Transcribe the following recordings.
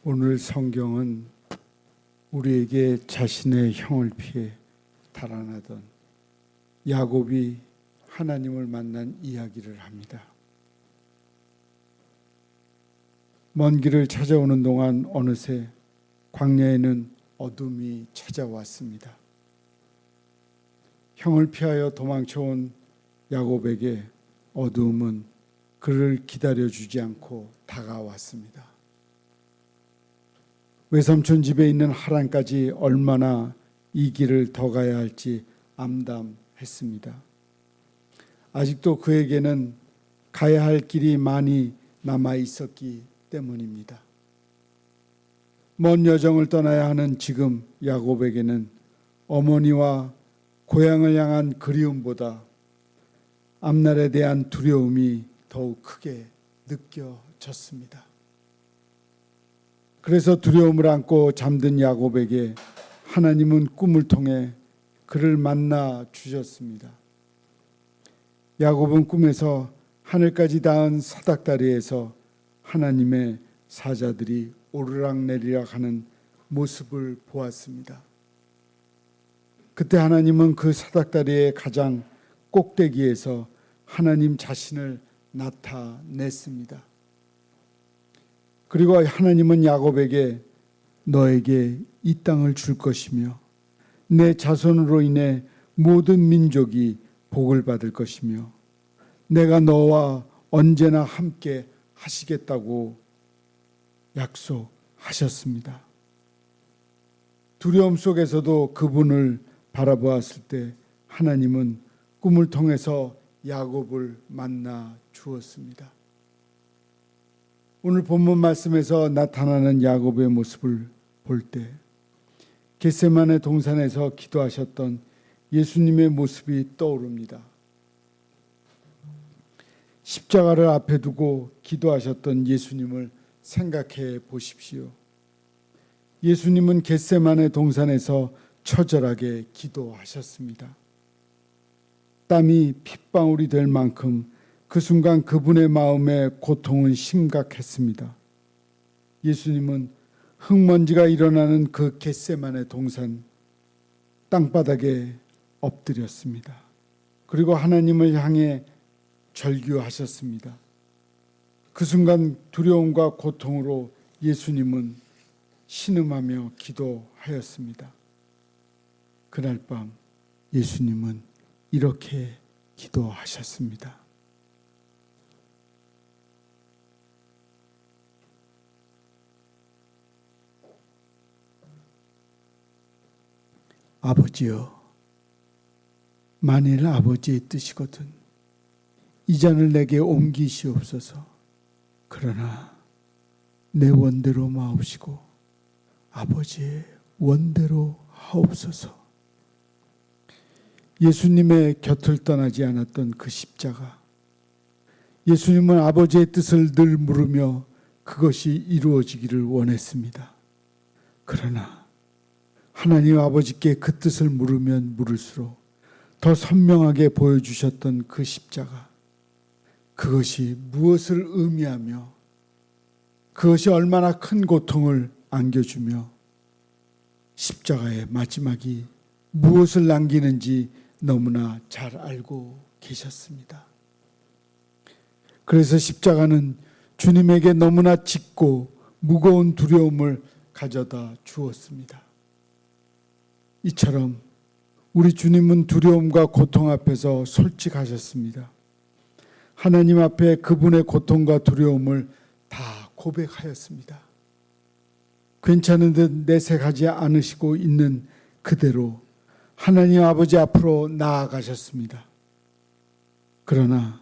오늘 성경은 우리에게 자신의 형을 피해 달아나던 야곱이 하나님을 만난 이야기를 합니다. 먼 길을 찾아오는 동안 어느새 광야에는 어둠이 찾아왔습니다. 형을 피하여 도망쳐온 야곱에게 어두움은 그를 기다려주지 않고 다가왔습니다. 외삼촌 집에 있는 하란까지 얼마나 이 길을 더 가야 할지 암담했습니다. 아직도 그에게는 가야 할 길이 많이 남아 있었기 때문입니다. 먼 여정을 떠나야 하는 지금 야곱에게는 어머니와 고향을 향한 그리움보다 앞날에 대한 두려움이 더욱 크게 느껴졌습니다. 그래서 두려움을 안고 잠든 야곱에게 하나님은 꿈을 통해 그를 만나 주셨습니다. 야곱은 꿈에서 하늘까지 닿은 사닥다리에서 하나님의 사자들이 오르락내리락 하는 모습을 보았습니다. 그때 하나님은 그 사닥다리의 가장 꼭대기에서 하나님 자신을 나타냈습니다. 그리고 하나님은 야곱에게 너에게 이 땅을 줄 것이며 내 자손으로 인해 모든 민족이 복을 받을 것이며 내가 너와 언제나 함께 하시겠다고 약속하셨습니다. 두려움 속에서도 그분을 바라보았을 때 하나님은 꿈을 통해서 야곱을 만나 주었습니다. 오늘 본문 말씀에서 나타나는 야곱의 모습을 볼 때 겟세마네 동산에서 기도하셨던 예수님의 모습이 떠오릅니다. 십자가를 앞에 두고 기도하셨던 예수님을 생각해 보십시오. 예수님은 겟세마네 동산에서 처절하게 기도하셨습니다. 땀이 핏방울이 될 만큼 그 순간 그분의 마음의 고통은 심각했습니다. 예수님은 흙먼지가 일어나는 그 겟세마네 동산 땅바닥에 엎드렸습니다. 그리고 하나님을 향해 절규하셨습니다. 그 순간 두려움과 고통으로 예수님은 신음하며 기도하였습니다. 그날 밤 예수님은 이렇게 기도하셨습니다. 아버지여, 만일 아버지의 뜻이거든 이 잔을 내게 옮기시옵소서. 그러나 내 원대로 마옵시고 아버지의 원대로 하옵소서. 예수님의 곁을 떠나지 않았던 그 십자가, 예수님은 아버지의 뜻을 늘 물으며 그것이 이루어지기를 원했습니다. 그러나 하나님 아버지께 그 뜻을 물으면 물을수록 더 선명하게 보여주셨던 그 십자가, 그것이 무엇을 의미하며 그것이 얼마나 큰 고통을 안겨주며 십자가의 마지막이 무엇을 남기는지 너무나 잘 알고 계셨습니다. 그래서 십자가는 주님에게 너무나 짙고 무거운 두려움을 가져다 주었습니다. 이처럼 우리 주님은 두려움과 고통 앞에서 솔직하셨습니다. 하나님 앞에 그분의 고통과 두려움을 다 고백하였습니다. 괜찮은 듯 내색하지 않으시고 있는 그대로 하나님 아버지 앞으로 나아가셨습니다. 그러나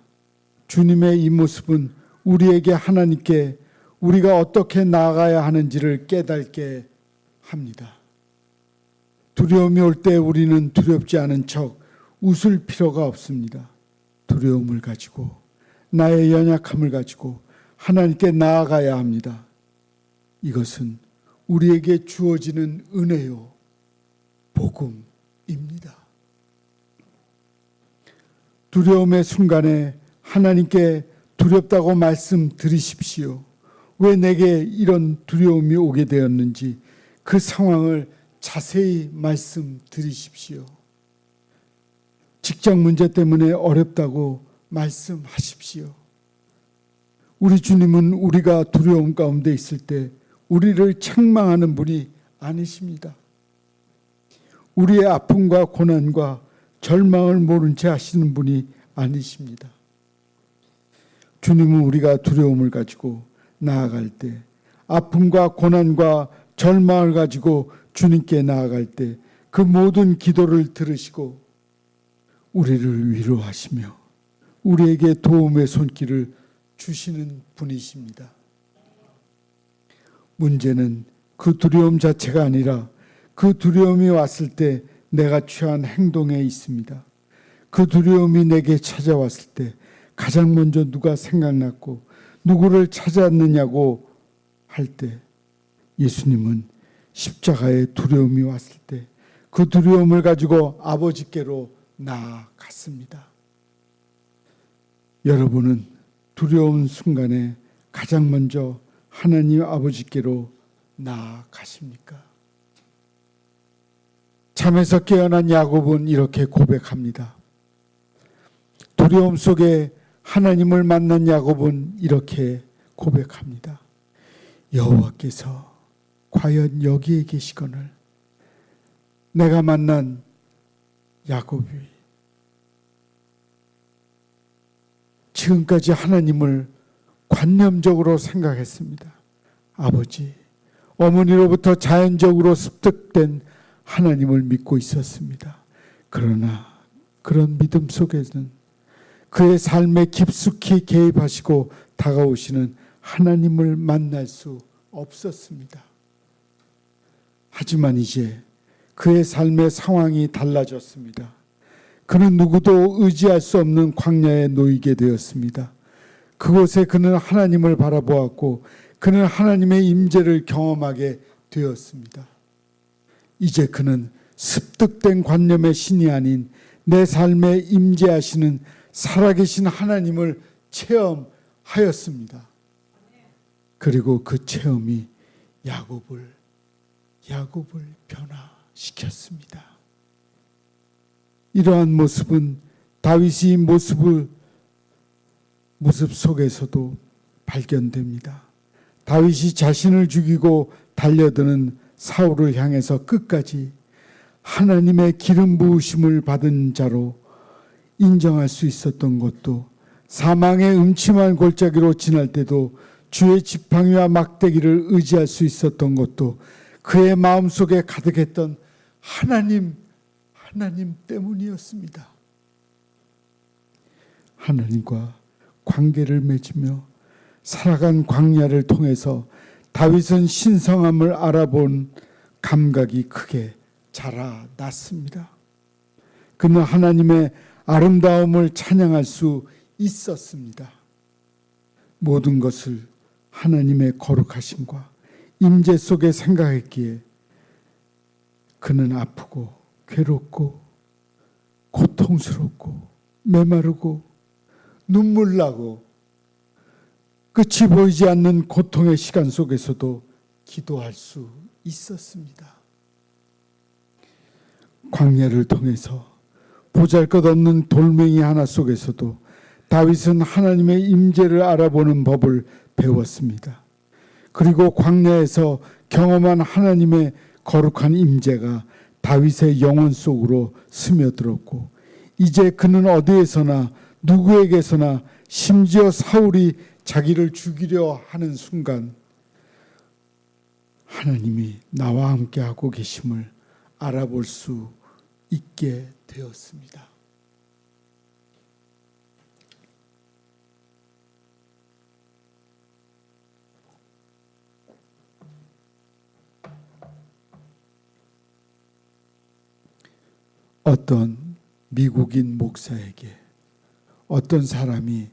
주님의 이 모습은 우리에게 하나님께 우리가 어떻게 나아가야 하는지를 깨닫게 합니다. 두려움이 올 때 우리는 두렵지 않은 척 웃을 필요가 없습니다. 두려움을 가지고 나의 연약함을 가지고 하나님께 나아가야 합니다. 이것은 우리에게 주어지는 은혜요, 복음입니다. 두려움의 순간에 하나님께 두렵다고 말씀드리십시오. 왜 내게 이런 두려움이 오게 되었는지 그 상황을 자세히 말씀드리십시오. 직장 문제 때문에 어렵다고 말씀하십시오. 우리 주님은 우리가 두려움 가운데 있을 때 우리를 책망하는 분이 아니십니다. 우리의 아픔과 고난과 절망을 모른 채 하시는 분이 아니십니다. 주님은 우리가 두려움을 가지고 나아갈 때, 아픔과 고난과 절망을 가지고 주님께 나아갈 때 그 모든 기도를 들으시고 우리를 위로하시며 우리에게 도움의 손길을 주시는 분이십니다. 문제는 그 두려움 자체가 아니라 그 두려움이 왔을 때 내가 취한 행동에 있습니다. 그 두려움이 내게 찾아왔을 때 가장 먼저 누가 생각났고 누구를 찾았느냐고 할 때 예수님은 십자가에 두려움이 왔을 때 그 두려움을 가지고 아버지께로 나아갔습니다. 여러분은 두려운 순간에 가장 먼저 하나님 아버지께로 나아가십니까? 잠에서 깨어난 야곱은 이렇게 고백합니다. 두려움 속에 하나님을 만난 야곱은 이렇게 고백합니다. 여호와께서 과연 여기에 계시거늘 내가 만난 야곱이 지금까지 하나님을 관념적으로 생각했습니다. 아버지, 어머니로부터 자연적으로 습득된 하나님을 믿고 있었습니다. 그러나 그런 믿음 속에는 그의 삶에 깊숙이 개입하시고 다가오시는 하나님을 만날 수 없었습니다. 하지만 이제 그의 삶의 상황이 달라졌습니다. 그는 누구도 의지할 수 없는 광야에 놓이게 되었습니다. 그곳에 그는 하나님을 바라보았고 그는 하나님의 임재를 경험하게 되었습니다. 이제 그는 습득된 관념의 신이 아닌 내 삶에 임재하시는 살아계신 하나님을 체험하였습니다. 그리고 그 체험이 야곱을 변화시켰습니다. 이러한 모습은 다윗의 모습 속에서도 발견됩니다. 다윗이 자신을 죽이고 달려드는 사울을 향해서 끝까지 하나님의 기름 부으심을 받은 자로 인정할 수 있었던 것도, 사망의 음침한 골짜기로 지날 때도 주의 지팡이와 막대기를 의지할 수 있었던 것도 그의 마음속에 가득했던 하나님 때문이었습니다. 하나님과 관계를 맺으며 살아간 광야를 통해서 다윗은 신성함을 알아본 감각이 크게 자라났습니다. 그는 하나님의 아름다움을 찬양할 수 있었습니다. 모든 것을 하나님의 거룩하심과 임재 속에 생각했기에 그는 아프고 괴롭고 고통스럽고 메마르고 눈물 나고 끝이 보이지 않는 고통의 시간 속에서도 기도할 수 있었습니다. 광야를 통해서 보잘것없는 돌멩이 하나 속에서도 다윗은 하나님의 임재를 알아보는 법을 배웠습니다. 그리고 광야에서 경험한 하나님의 거룩한 임재가 다윗의 영혼 속으로 스며들었고, 이제 그는 어디에서나 누구에게서나 심지어 사울이 자기를 죽이려 하는 순간 하나님이 나와 함께 하고 계심을 알아볼 수 있게 되었습니다. 어떤 미국인 목사에게 어떤 사람이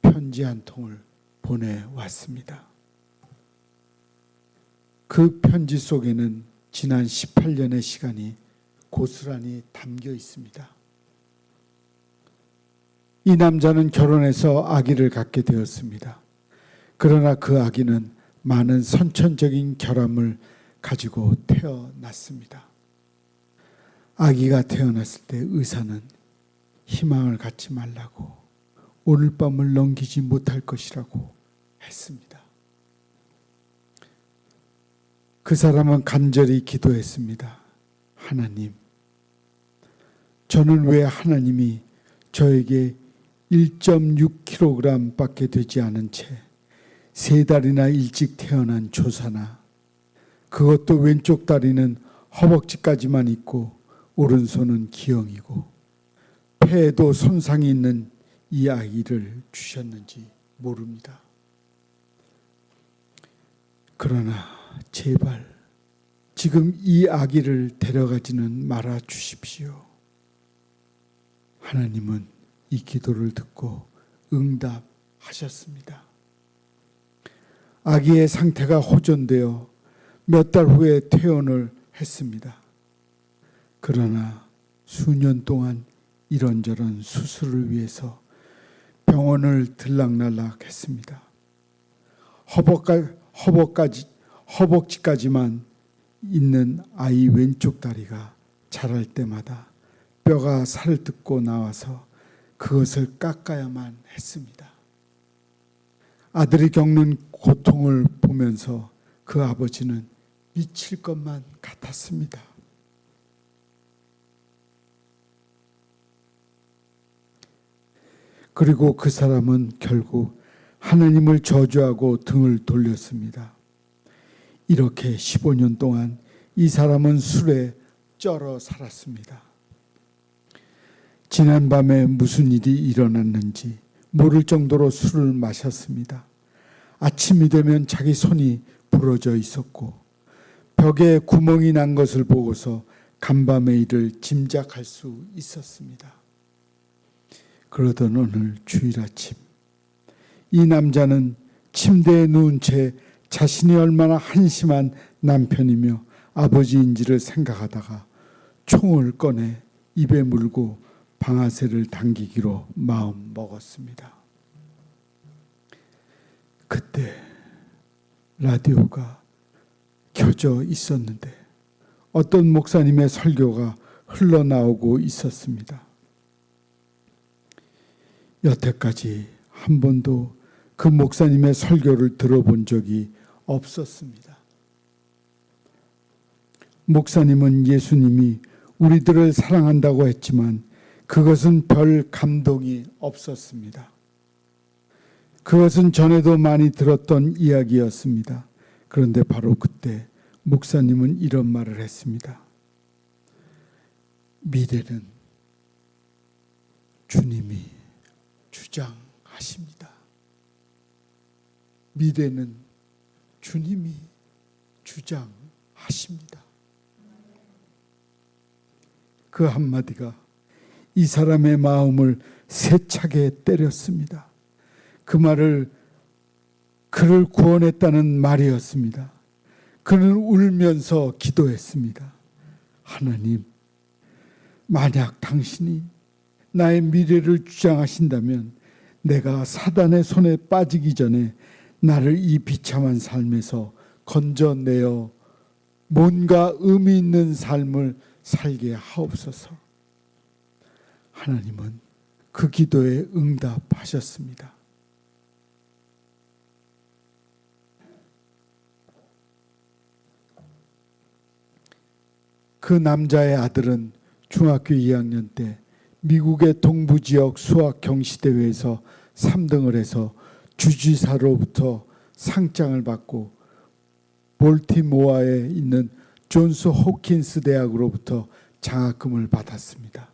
편지 한 통을 보내왔습니다. 그 편지 속에는 지난 18년의 시간이 고스란히 담겨 있습니다. 이 남자는 결혼해서 아기를 갖게 되었습니다. 그러나 그 아기는 많은 선천적인 결함을 가지고 태어났습니다. 아기가 태어났을 때 의사는 희망을 갖지 말라고, 오늘 밤을 넘기지 못할 것이라고 했습니다. 그 사람은 간절히 기도했습니다. 하나님, 저는 왜 하나님이 저에게 1.6kg 밖에 되지 않은 채 3달이나 일찍 태어난 조사나, 그것도 왼쪽 다리는 허벅지까지만 있고 오른손은 기형이고 폐에도 손상이 있는 이 아이를 주셨는지 모릅니다. 그러나 제발 지금 이 아기를 데려가지는 말아 주십시오. 하나님은 이 기도를 듣고 응답하셨습니다. 아기의 상태가 호전되어 몇 달 후에 퇴원을 했습니다. 그러나 수년 동안 이런저런 수술을 위해서 병원을 들락날락했습니다. 허벅지까지만 있는 아이 왼쪽 다리가 자랄 때마다 뼈가 살을 뜯고 나와서 그것을 깎아야만 했습니다. 아들이 겪는 고통을 보면서 그 아버지는 미칠 것만 같았습니다. 그리고 그 사람은 결국 하나님을 저주하고 등을 돌렸습니다. 이렇게 15년 동안 이 사람은 술에 쩔어 살았습니다. 지난밤에 무슨 일이 일어났는지 모를 정도로 술을 마셨습니다. 아침이 되면 자기 손이 부러져 있었고 벽에 구멍이 난 것을 보고서 간밤의 일을 짐작할 수 있었습니다. 그러던 오늘 주일 아침, 이 남자는 침대에 누운 채 자신이 얼마나 한심한 남편이며 아버지인지를 생각하다가 총을 꺼내 입에 물고 방아쇠를 당기기로 마음 먹었습니다. 그때 라디오가 켜져 있었는데 어떤 목사님의 설교가 흘러나오고 있었습니다. 여태까지 한 번도 그 목사님의 설교를 들어본 적이 없었습니다. 목사님은 예수님이 우리들을 사랑한다고 했지만 그것은 별 감동이 없었습니다. 그것은 전에도 많이 들었던 이야기였습니다. 그런데 바로 그때 목사님은 이런 말을 했습니다. 미래는 주님이 주장하십니다. 미래는 주님이 주장하십니다. 그 한마디가 이 사람의 마음을 세차게 때렸습니다. 그 말을 그를 구원했다는 말이었습니다. 그는 울면서 기도했습니다. 하나님, 만약 당신이 나의 미래를 주장하신다면 내가 사단의 손에 빠지기 전에 나를 이 비참한 삶에서 건져내어 뭔가 의미 있는 삶을 살게 하옵소서. 하나님은 그 기도에 응답하셨습니다. 그 남자의 아들은 중학교 2학년 때 미국의 동부지역 수학 경시대회에서 3등을 해서 주지사로부터 상장을 받고 볼티모어에 있는 존스 호킨스 대학으로부터 장학금을 받았습니다.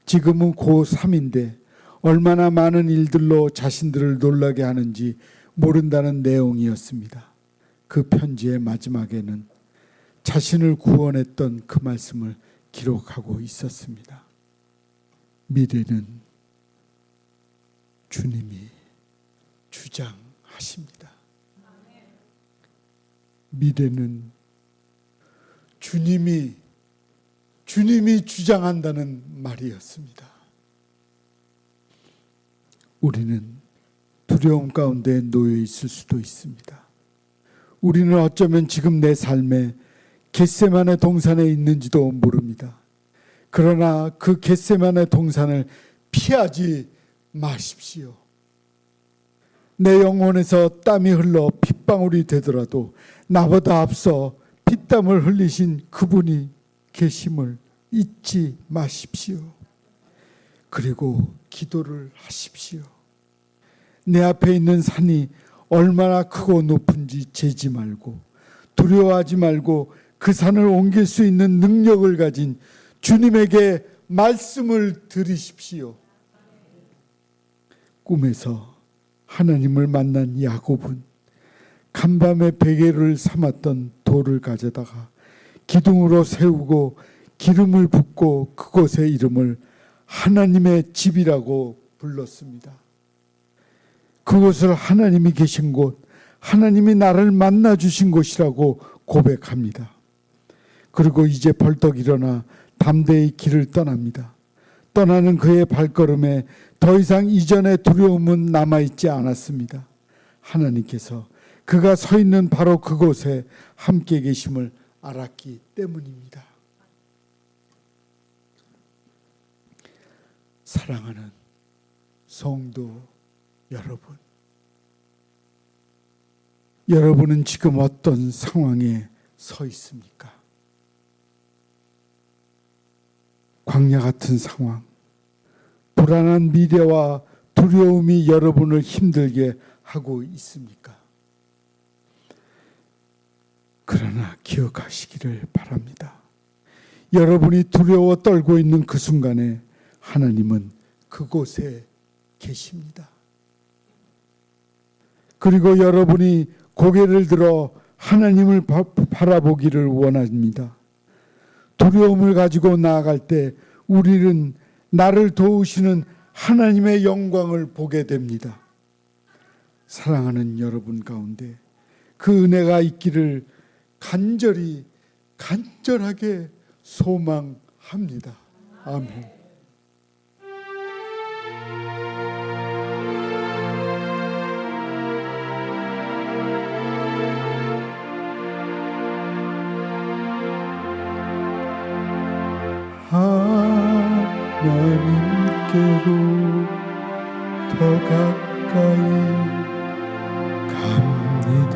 지금은 고3인데 얼마나 많은 일들로 자신들을 놀라게 하는지 모른다는 내용이었습니다. 그 편지의 마지막에는 자신을 구원했던 그 말씀을 기록하고 있었습니다. 미래는 주님이 주장하십니다. 미래는 주님이 주장한다는 말이었습니다. 우리는 두려움 가운데 놓여 있을 수도 있습니다. 우리는 어쩌면 지금 내 삶에 겟세마네 동산에 있는지도 모릅니다. 그러나 그 겟세마네 동산을 피하지 마십시오. 내 영혼에서 땀이 흘러 핏방울이 되더라도 나보다 앞서 피땀을 흘리신 그분이 계심을 잊지 마십시오. 그리고 기도를 하십시오. 내 앞에 있는 산이 얼마나 크고 높은지 재지 말고 두려워하지 말고 그 산을 옮길 수 있는 능력을 가진 주님에게 말씀을 드리십시오. 꿈에서 하나님을 만난 야곱은 간밤에 베개를 삼았던 돌을 가져다가 기둥으로 세우고 기름을 붓고 그곳의 이름을 하나님의 집이라고 불렀습니다. 그곳을 하나님이 계신 곳, 하나님이 나를 만나 주신 곳이라고 고백합니다. 그리고 이제 벌떡 일어나 담대히 길을 떠납니다. 떠나는 그의 발걸음에 더 이상 이전의 두려움은 남아있지 않았습니다. 하나님께서 그가 서 있는 바로 그곳에 함께 계심을 알았기 때문입니다. 사랑하는 성도 여러분, 여러분은 지금 어떤 상황에 서 있습니까? 광야 같은 상황, 불안한 미래와 두려움이 여러분을 힘들게 하고 있습니까? 그러나 기억하시기를 바랍니다. 여러분이 두려워 떨고 있는 그 순간에 하나님은 그곳에 계십니다. 그리고 여러분이 고개를 들어 하나님을 바라보기를 원합니다. 두려움을 가지고 나아갈 때 우리는 나를 도우시는 하나님의 영광을 보게 됩니다. 사랑하는 여러분 가운데 그 은혜가 있기를 간절하게 소망합니다. 아멘. 하나님께로 더 가까이 갑니다.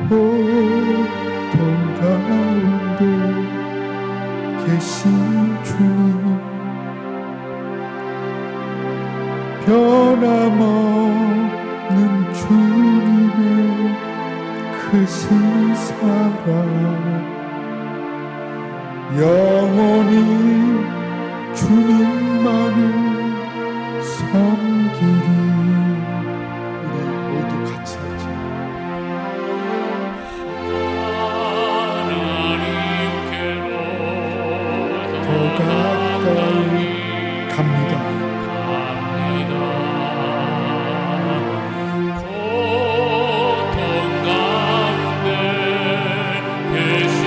고통 가운데 계신 주님, 변함없는 주님의 크신 사랑, 영원히 주님만을 섬기리. 우리 모두 같이 하죠. 하나님께로 더 가까이 갑니다. 고통 가운데 계신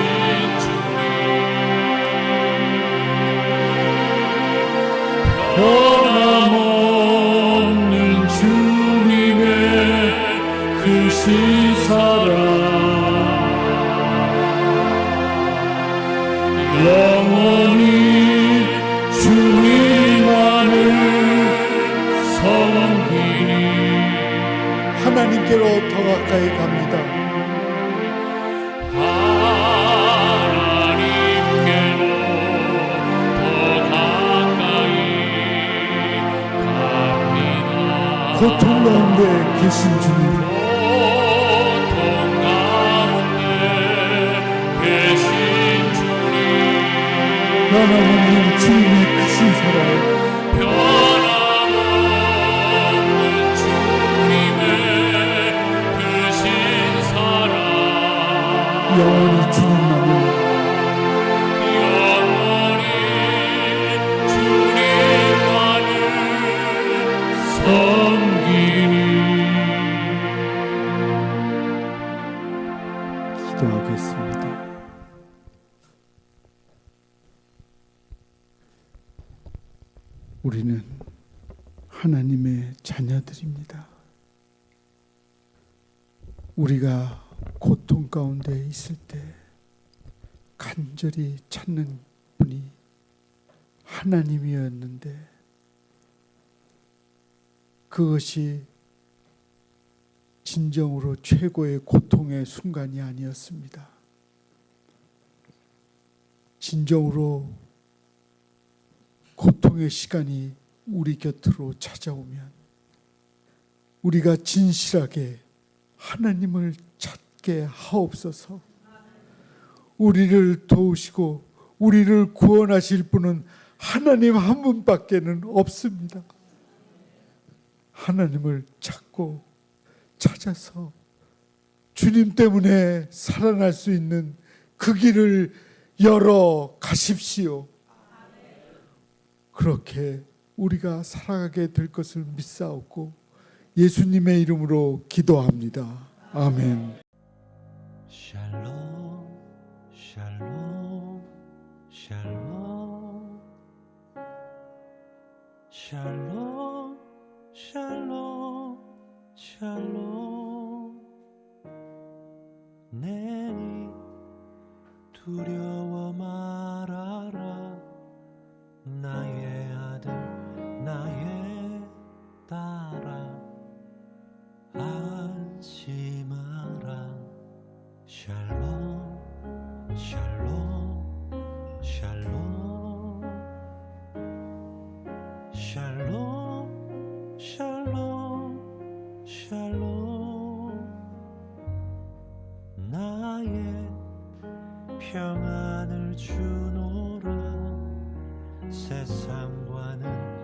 변함없는 주님의 크신 사랑, 영원히 주님만을 섬기리. 하나님께로 더 가까이 갑니다. 하나님께로 더 가까이 갑니다. 고통 가운데 계신 주님, 고통 가운데 계신 주님, 변함없는 주님의 크신 사랑, 변함없는 주님의 크신 사랑, 영원히 주님만을 영원히 주님만을 섬기리. 기도하겠습니다. 우리는 하나님의 자녀들입니다. 우리가 고통 가운데 있을 때 간절히 찾는 분이 하나님이었는데 그것이 진정으로 최고의 고통의 순간이 아니었습니다. 진정으로 고통의 시간이 우리 곁으로 찾아오면 우리가 진실하게 하나님을 찾게 하옵소서. 우리를 도우시고 우리를 구원하실 분은 하나님 한 분밖에는 없습니다. 하나님을 찾아서 주님 때문에 살아날 수 있는 그 길을 열어 가십시오. 그렇게 우리가 살아가게 될 것을 믿사옵고 예수님의 이름으로 기도합니다. 아멘. 샬롬 샬롬 샬롬 샬롬 샬롬 샬롬 내니 두려워 말아라 나의 아들 나의 딸아 안심하라 샬롬 샬롬 샬롬 샬롬 샬롬 샬롬 나의 평안을 주노라 세상과는